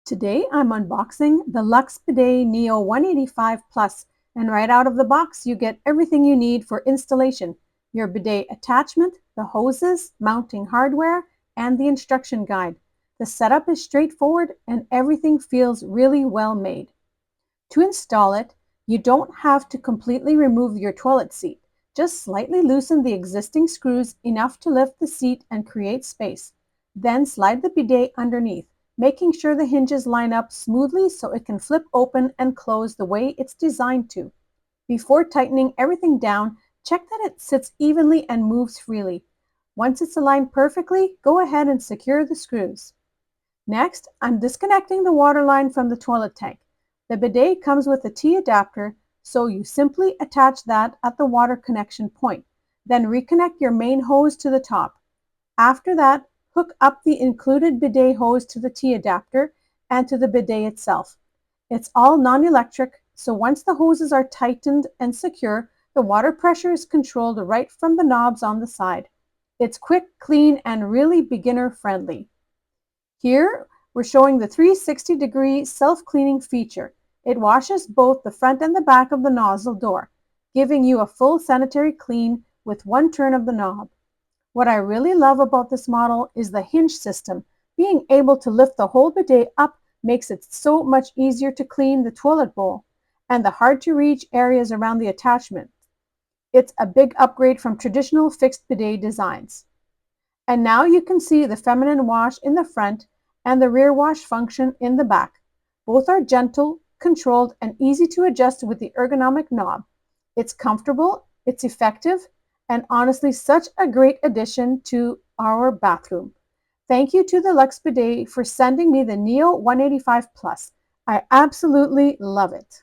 Today I'm unboxing the LUXE Bidet Neo 185 Plus, and right out of the box you get everything you need for installation: your bidet attachment, the hoses, mounting hardware, and the instruction guide. The setup is straightforward and everything feels really well made. To install it, you don't have to completely remove your toilet seat. Just slightly loosen the existing screws enough to lift the seat and create space. Then slide the bidet underneath, making sure the hinges line up smoothly so it can flip open and close the way it's designed to. Before tightening everything down, check that it sits evenly and moves freely. Once it's aligned perfectly, go ahead and secure the screws. Next, I'm disconnecting the water line from the toilet tank. The bidet comes with a T adapter, so you simply attach that at the water connection point. Then reconnect your main hose to the top. After that, hook up the included bidet hose to the T adapter and to the bidet itself. It's all non-electric, so once the hoses are tightened and secure, the water pressure is controlled right from the knobs on the side. It's quick, clean, and really beginner friendly. Here, we're showing the 360-degree self-cleaning feature. It washes both the front and the back of the nozzle door, giving you a full sanitary clean with one turn of the knob. What I really love about this model is the hinge system. Being able to lift the whole bidet up makes it so much easier to clean the toilet bowl and the hard-to-reach areas around the attachment. It's a big upgrade from traditional fixed bidet designs. And now you can see the feminine wash in the front and the rear wash function in the back. Both are gentle, controlled, and easy to adjust with the ergonomic knob. It's comfortable, it's effective, and honestly such a great addition to our bathroom. Thank you to the LUXE Bidet for sending me the Neo 185 Plus. I absolutely love it.